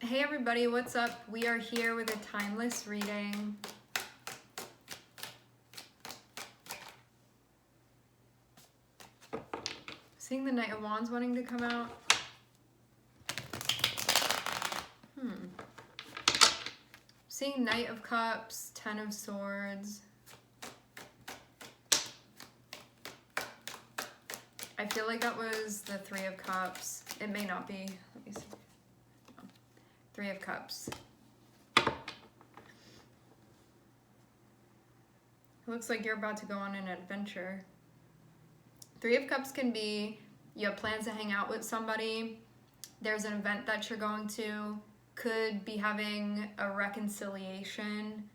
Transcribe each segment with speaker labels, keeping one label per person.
Speaker 1: Hey everybody, what's up? We are here with a timeless reading. Seeing the Knight of Wands wanting to come out. Seeing Knight of Cups, Ten of Swords. I feel like that was the Three of Cups. It may not be. Let me see. Three of Cups. It looks like you're about to go on an adventure. Three of Cups can be you have plans to hang out with somebody. There's an event that you're going to. Could be having a reconciliation.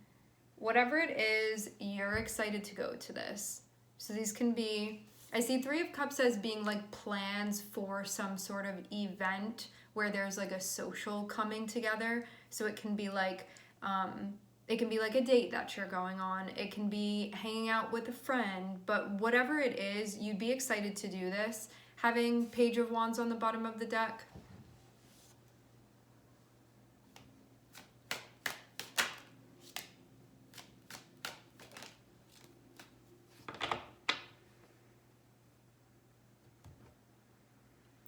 Speaker 1: Whatever it is, you're excited to go to this. So these can be, I see Three of Cups as being like plans for some sort of event where there's like a social coming together. So it can be like a date that you're going on. It can be hanging out with a friend, but whatever it is, you'd be excited to do this. Having Page of Wands on the bottom of the deck.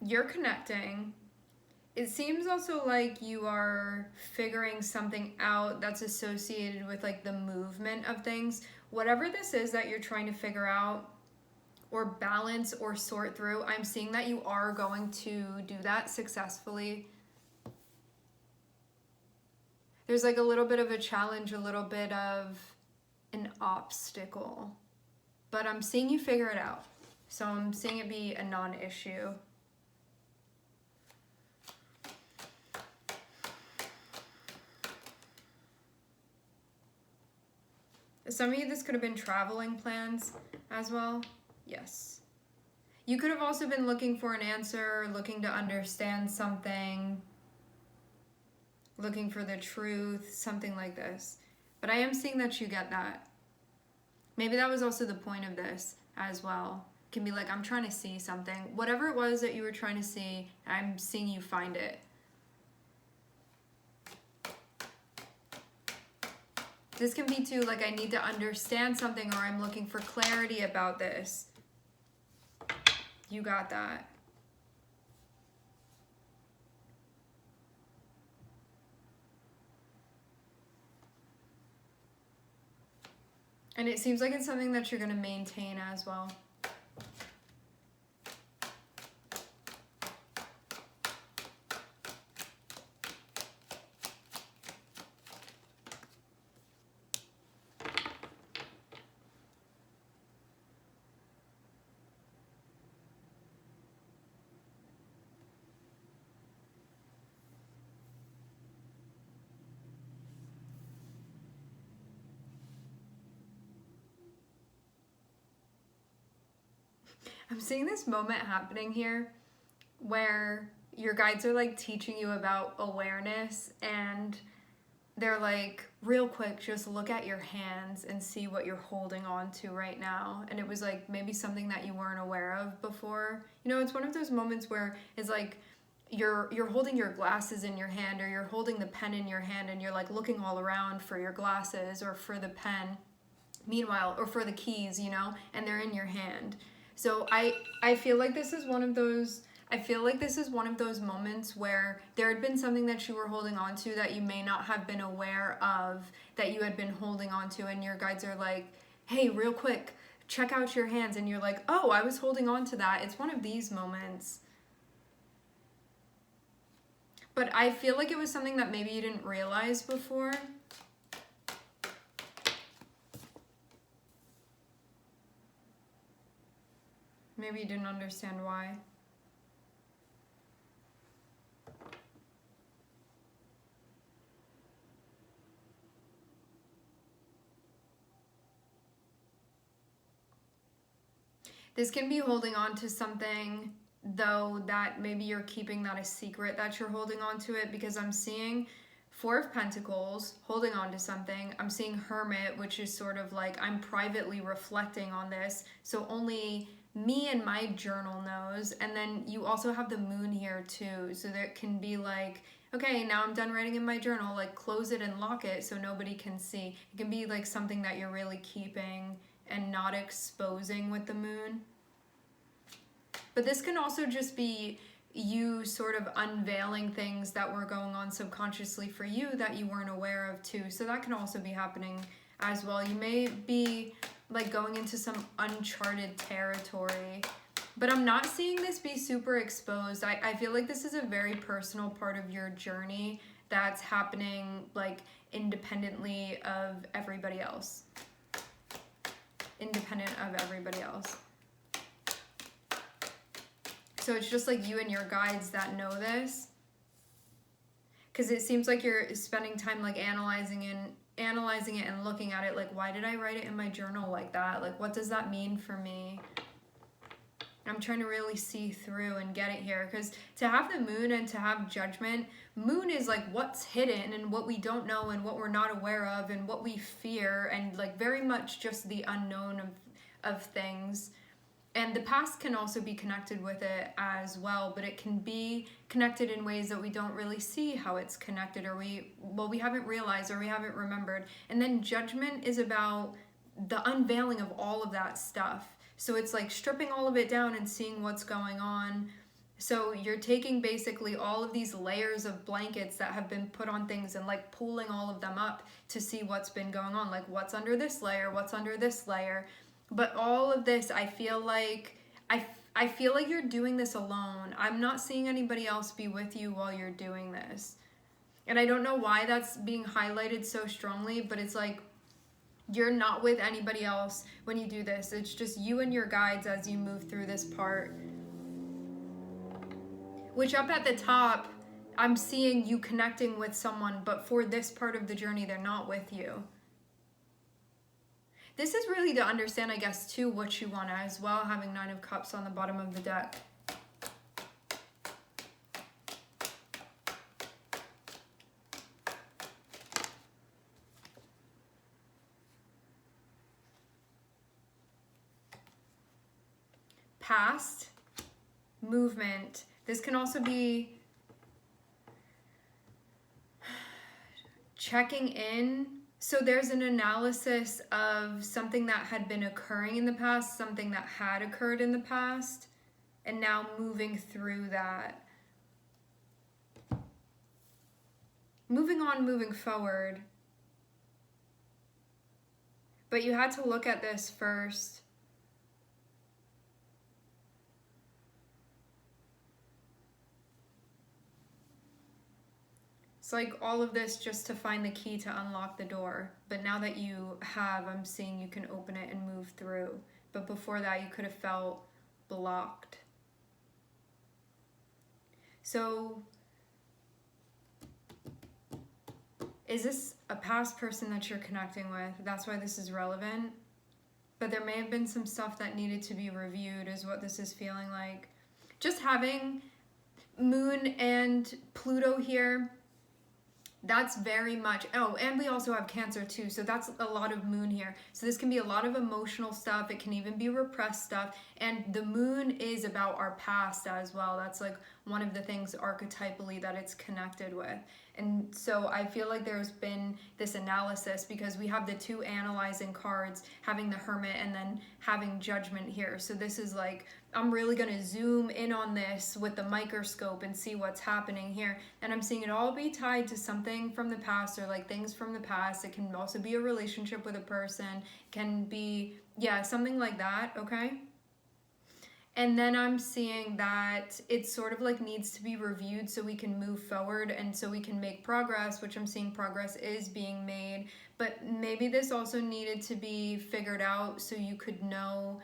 Speaker 1: You're connecting. It seems also like you are figuring something out that's associated with like the movement of things. Whatever this is that you're trying to figure out or balance or sort through, I'm seeing that you are going to do that successfully. There's like a little bit of a challenge, a little bit of an obstacle, but I'm seeing you figure it out. So I'm seeing it be a non-issue. Some of you, this could have been traveling plans as well. Yes. You could have also been looking for an answer, looking to understand something, looking for the truth, something like this. But I am seeing that you get that. Maybe that was also the point of this as well. It can be like, I'm trying to see something. Whatever it was that you were trying to see, I'm seeing you find it. This can be too, like I need to understand something or I'm looking for clarity about this. You got that. And it seems like it's something that you're going to maintain as well. I'm seeing this moment happening here where your guides are like teaching you about awareness and they're like, real quick, just look at your hands and see what you're holding on to right now. And it was like maybe something that you weren't aware of before. You know, it's one of those moments where it's like you're holding your glasses in your hand or you're holding the pen in your hand and you're like looking all around for your glasses or for the pen. Meanwhile, or for the keys, you know, and they're in your hand. So I feel like this is one of those moments where there had been something that you were holding on to that you may not have been aware of that you had been holding on to, and your guides are like, hey, real quick, check out your hands, and you're like, oh, I was holding on to that. It's one of these moments. But I feel like it was something that maybe you didn't realize before. Maybe you didn't understand why. This can be holding on to something, though, that maybe you're keeping that a secret that you're holding on to it, because I'm seeing Four of Pentacles, holding on to something. I'm seeing Hermit, which is sort of like I'm privately reflecting on this, so only me and my journal knows. And then you also have the Moon here too, so there can be like okay, now I'm done writing in my journal, like close it and lock it so nobody can see. It can be like something that you're really keeping and not exposing with the moon. But this can also just be you sort of unveiling things that were going on subconsciously for you that you weren't aware of too. So that can also be happening as well. You may be like going into some uncharted territory, but I'm not seeing this be super exposed. I feel like this is a very personal part of your journey that's happening like independently of everybody else. Independent of everybody else. So it's just like you and your guides that know this. Because it seems like you're spending time like analyzing it and looking at it like, why did I write it in my journal like that? Like, what does that mean for me? I'm trying to really see through and get it here. Because to have the moon and to have judgment, moon is like what's hidden and what we don't know and what we're not aware of and what we fear and like very much just the unknown of things. And the past can also be connected with it as well, but it can be connected in ways that we don't really see how it's connected, or we haven't realized or we haven't remembered. And then judgment is about the unveiling of all of that stuff. So it's like stripping all of it down and seeing what's going on. So you're taking basically all of these layers of blankets that have been put on things and like pulling all of them up to see what's been going on, like what's under this layer, what's under this layer. But all of this, I feel like you're doing this alone. I'm not seeing anybody else be with you while you're doing this. And I don't know why that's being highlighted so strongly, but it's like you're not with anybody else when you do this. It's just you and your guides as you move through this part. Which up at the top, I'm seeing you connecting with someone, but for this part of the journey, they're not with you. This is really to understand, I guess, too, what you want as well, having 9 of Cups on the bottom of the deck. Past, movement. This can also be checking in. So there's an analysis of something that had been occurring in the past, something that had occurred in the past, and now moving through that. Moving on, moving forward. But you had to look at this first. It's like all of this just to find the key to unlock the door. But now that you have, I'm seeing you can open it and move through. But before that, you could have felt blocked. So, is this a past person that you're connecting with? That's why this is relevant. But there may have been some stuff that needed to be reviewed, is what this is feeling like. Just having Moon and Pluto here, that's very much, oh, and we also have Cancer too, so that's a lot of moon here. So this can be a lot of emotional stuff. It can even be repressed stuff. And the moon is about our past as well. That's like one of the things archetypally that it's connected with. And so I feel like there's been this analysis because we have the 2 analyzing cards, having the Hermit and then having Judgment here. So this is like, I'm really going to zoom in on this with the microscope and see what's happening here. And I'm seeing it all be tied to something from the past or like things from the past. It can also be a relationship with a person. It can be, yeah, something like that, okay? And then I'm seeing that it sort of like needs to be reviewed so we can move forward and so we can make progress, which I'm seeing progress is being made. But maybe this also needed to be figured out so you could know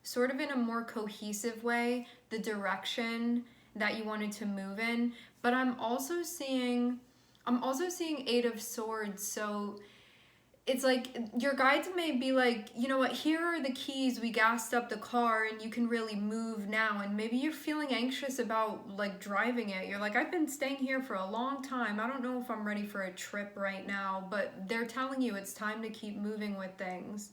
Speaker 1: sort of in a more cohesive way the direction that you wanted to move in. But I'm also seeing 8 of Swords, so it's like your guides may be like, you know what, here are the keys, we gassed up the car and you can really move now. And maybe you're feeling anxious about like driving it. You're like, I've been staying here for a long time. I don't know if I'm ready for a trip right now, but they're telling you it's time to keep moving with things.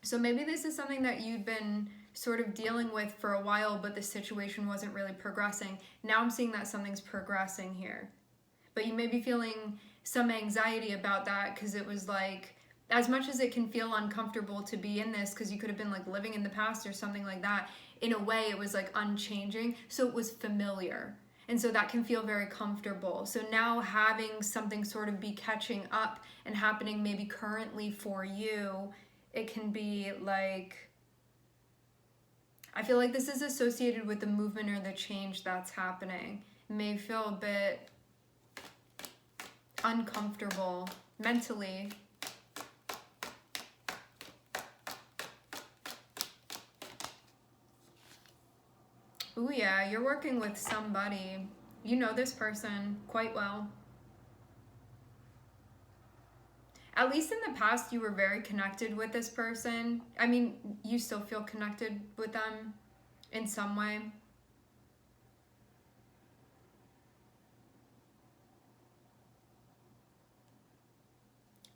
Speaker 1: So maybe this is something that you've been sort of dealing with for a while, but the situation wasn't really progressing. Now I'm seeing that something's progressing here. but you may be feeling some anxiety about that because it was like, as much as it can feel uncomfortable to be in this because you could have been like living in the past or something like that, in a way it was like unchanging, so it was familiar, and so that can feel very comfortable. So now having something sort of be catching up and happening maybe currently for you, it can be like, I feel like this is associated with the movement or the change that's happening. It may feel a bit uncomfortable mentally. Ooh, yeah, you're working with somebody. You know this person quite well. At least in the past, you were very connected with this person. I mean, you still feel connected with them in some way.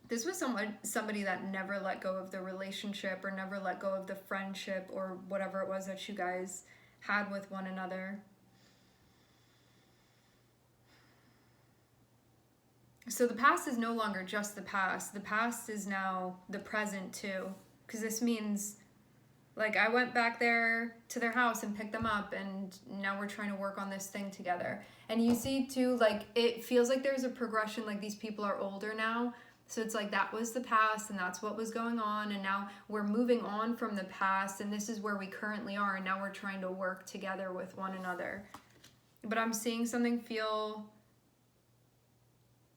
Speaker 1: This was somebody that never let go of the relationship or never let go of the friendship or whatever it was that you guys had with one another. So the past is no longer just the past. The past is now the present too. Because this means, like, I went back there to their house and picked them up, and now we're trying to work on this thing together. And you see too, like, it feels like there's a progression, like these people are older now. So it's like that was the past and that's what was going on, and now we're moving on from the past and this is where we currently are, and now we're trying to work together with one another. But I'm seeing something feel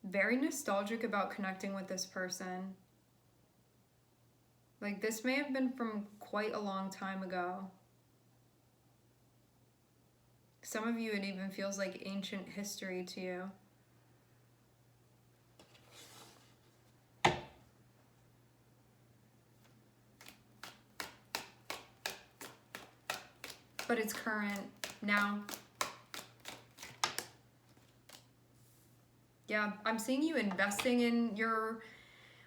Speaker 1: very nostalgic about connecting with this person. Like, this may have been from quite a long time ago. Some of you, it even feels like ancient history to you. But it's current now. Yeah, I'm seeing you investing in your,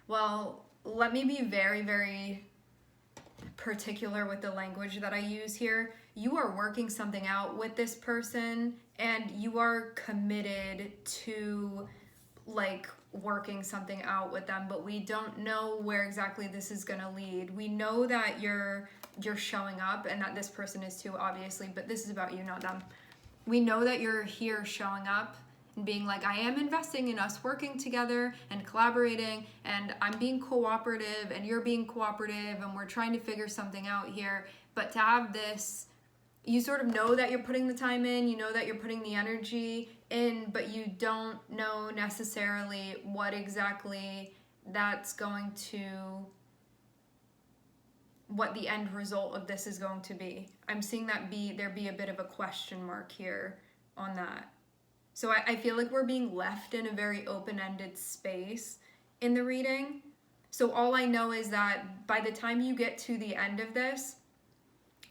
Speaker 1: well, let me be very, very particular with the language that I use here. You are working something out with this person, and you are committed to, like, working something out with them, but we don't know where exactly this is going to lead. We know that you're showing up, and that this person is too, obviously, but this is about you, not them. We know that you're here showing up and being like, I am investing in us working together and collaborating, and I'm being cooperative and you're being cooperative, and we're trying to figure something out here. But to have this, you sort of know that you're putting the time in, you know that you're putting the energy in, but you don't know necessarily what exactly that's going to, what the end result of this is going to be. I'm seeing that there be a bit of a question mark here on that. So I feel like we're being left in a very open-ended space in the reading. So all I know is that by the time you get to the end of this,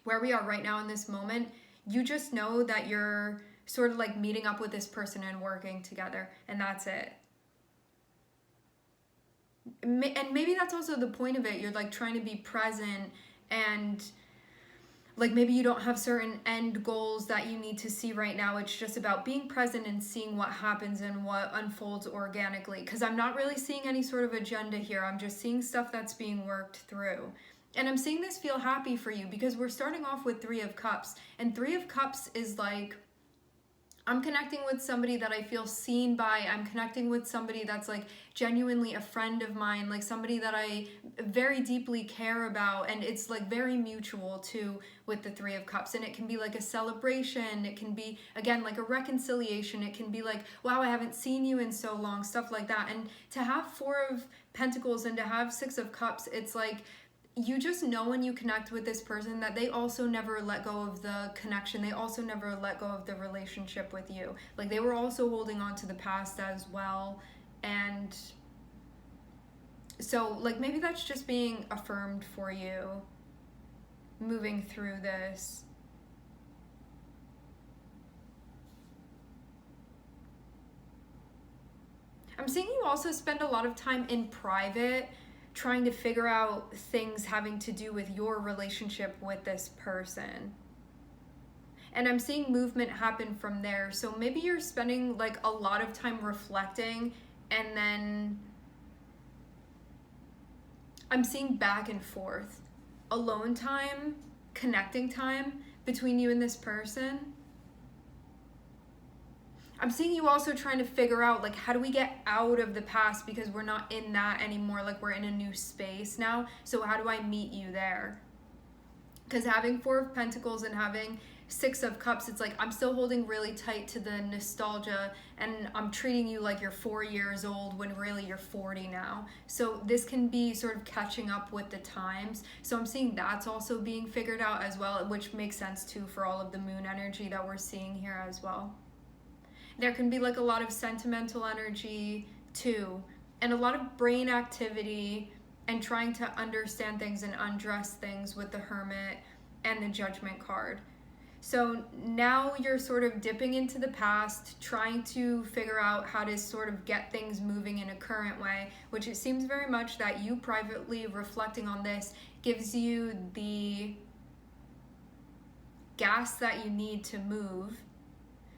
Speaker 1: where we are right now in this moment, you just know that you're sort of like meeting up with this person and working together, and that's it. And maybe that's also the point of it. You're like trying to be present, and like maybe you don't have certain end goals that you need to see right now. It's just about being present and seeing what happens and what unfolds organically. Because I'm not really seeing any sort of agenda here. I'm just seeing stuff that's being worked through. And I'm seeing this feel happy for you because we're starting off with 3 of Cups. And 3 of Cups is like, I'm connecting with somebody that I feel seen by. I'm connecting with somebody that's like genuinely a friend of mine, like somebody that I very deeply care about. And it's like very mutual too with the 3 of Cups. And it can be like a celebration. It can be, again, like a reconciliation. It can be like, wow, I haven't seen you in so long, stuff like that. And to have 4 of Pentacles and to have 6 of Cups, it's like, you just know when you connect with this person that they also never let go of the connection. They also never let go of the relationship with you. Like they were also holding on to the past as well. And so like maybe that's just being affirmed for you moving through this. I'm seeing you also spend a lot of time in private trying to figure out things having to do with your relationship with this person. And I'm seeing movement happen from there. So maybe you're spending like a lot of time reflecting, and then I'm seeing back and forth. Alone time, connecting time between you and this person. I'm seeing you also trying to figure out, like, how do we get out of the past, because we're not in that anymore, like we're in a new space now. So how do I meet you there? Because having Four of Pentacles and having Six of Cups, it's like I'm still holding really tight to the nostalgia, and I'm treating you like you're 4 years old when really you're 40 now. So this can be sort of catching up with the times. So I'm seeing that's also being figured out as well, which makes sense too for all of the moon energy that we're seeing here as well. There can be like a lot of sentimental energy too, and a lot of brain activity and trying to understand things and undress things with the Hermit and the Judgment card. So now you're sort of dipping into the past, trying to figure out how to sort of get things moving in a current way, which it seems very much that you privately reflecting on this gives you the gas that you need to move.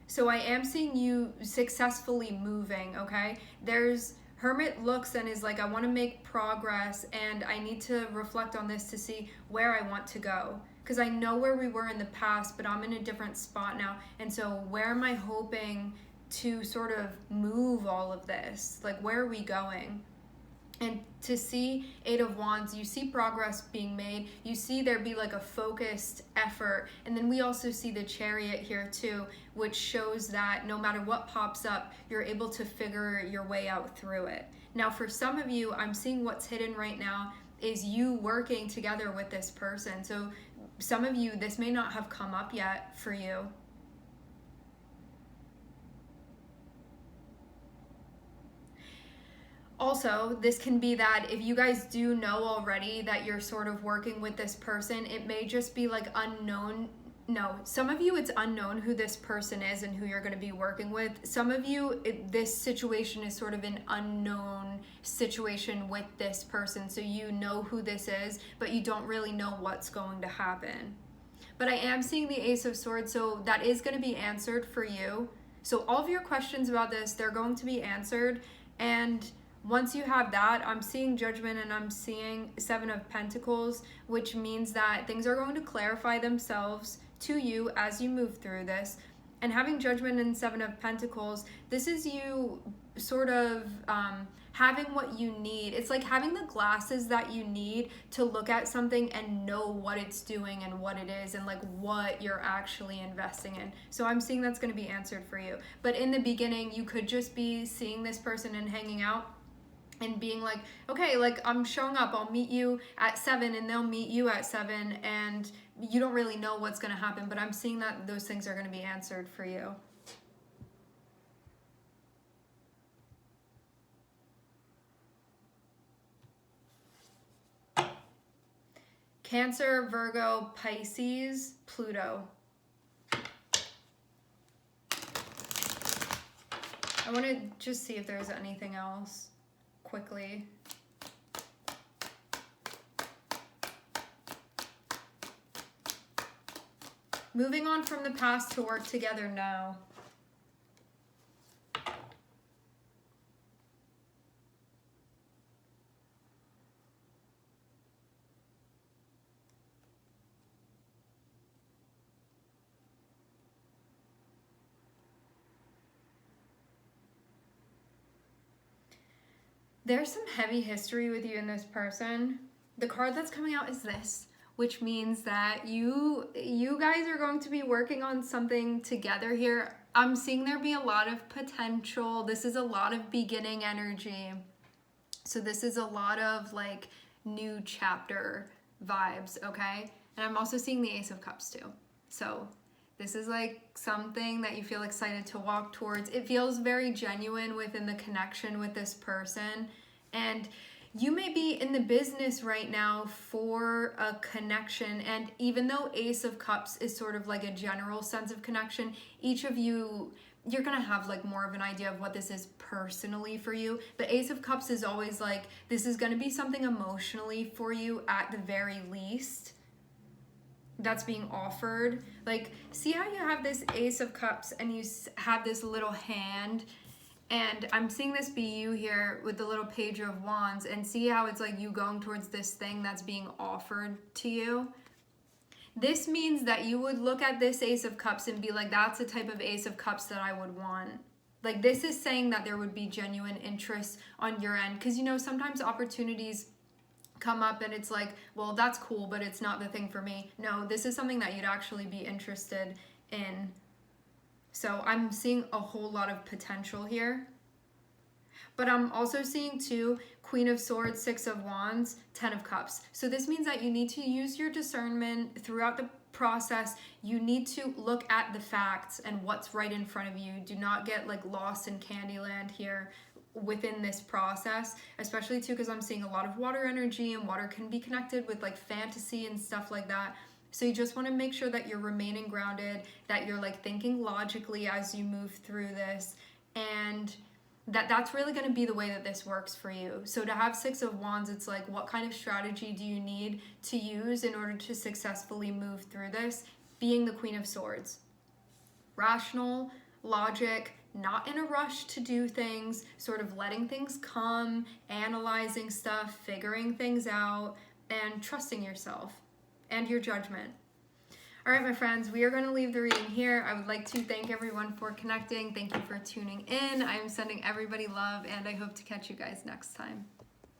Speaker 1: So I am seeing you successfully moving, okay? There's Hermit looks and is like, I want to make progress, and I need to reflect on this to see where I want to go. Because I know where we were in the past, but I'm in a different spot now. And so where am I hoping to sort of move all of this? Like, where are we going? And to see Eight of Wands, you see progress being made. You see there be like a focused effort. And then we also see the Chariot here too, which shows that no matter what pops up, you're able to figure your way out through it. Now, for some of you, I'm seeing what's hidden right now is you working together with this person. So some of you, this may not have come up yet for you. Also, this can be that if you guys do know already that you're sort of working with this person, it may just be like unknown. No, some of you, it's unknown who this person is and who you're going to be working with. Some of you, this situation is sort of an unknown situation with this person. So you know who this is, but you don't really know what's going to happen. But I am seeing the Ace of Swords, so that is going to be answered for you. So all of your questions about this, they're going to be answered. And once you have that, I'm seeing Judgment and I'm seeing Seven of Pentacles, which means that things are going to clarify themselves to you as you move through this. And having Judgment and Seven of Pentacles, this is you sort of having what you need. It's like having the glasses that you need to look at something and know what it's doing and what it is and like what you're actually investing in. So I'm seeing that's going to be answered for you. But in the beginning, you could just be seeing this person and hanging out and being like, okay, like I'm showing up, I'll meet you at 7 and they'll meet you at 7, and you don't really know what's going to happen, but I'm seeing that those things are going to be answered for you. Cancer, Virgo, Pisces, Pluto. I want to just see if there's anything else quickly. Moving on from the past to work together now. There's some heavy history with you and this person. The card that's coming out is this, which means that you guys are going to be working on something together here. I'm seeing there be a lot of potential. This is a lot of beginning energy. So this is a lot of like new chapter vibes, okay? And I'm also seeing the Ace of Cups too. So this is like something that you feel excited to walk towards. It feels very genuine within the connection with this person. And you may be in the business right now for a connection. And even though Ace of Cups is sort of like a general sense of connection, each of you, you're going to have like more of an idea of what this is personally for you. But Ace of Cups is always like, this is going to be something emotionally for you at the very least. that's being offered. Like, see how you have this Ace of Cups and you have this little hand, and I'm seeing this be you here with the little Page of Wands, and see how it's like you going towards this thing that's being offered to you. This means that you would look at this Ace of Cups and be like, that's the type of Ace of Cups that I would want. Like, this is saying that there would be genuine interest on your end, because, you know, sometimes opportunities come up and it's like, well, that's cool, but it's not the thing for me. No, this is something that you'd actually be interested in. So I'm seeing a whole lot of potential here. But I'm also seeing too, Queen of Swords, Six of Wands, Ten of Cups. So this means that you need to use your discernment throughout the process. You need to look at the facts and what's right in front of you. Do not get like lost in Candyland here within this process, especially too because I'm seeing a lot of water energy, and water can be connected with like fantasy and stuff like that. So you just want to make sure that you're remaining grounded, that you're like thinking logically as you move through this, and that's really going to be the way that this works for you. So to have Six of Wands, it's like, what kind of strategy do you need to use in order to successfully move through this? Being the Queen of Swords. Rational, logic, not in a rush to do things, sort of letting things come, analyzing stuff, figuring things out, and trusting yourself and your judgment. All right, my friends, we are going to leave the reading here. I would like to thank everyone for connecting. Thank you for tuning in. I am sending everybody love, and I hope to catch you guys next time.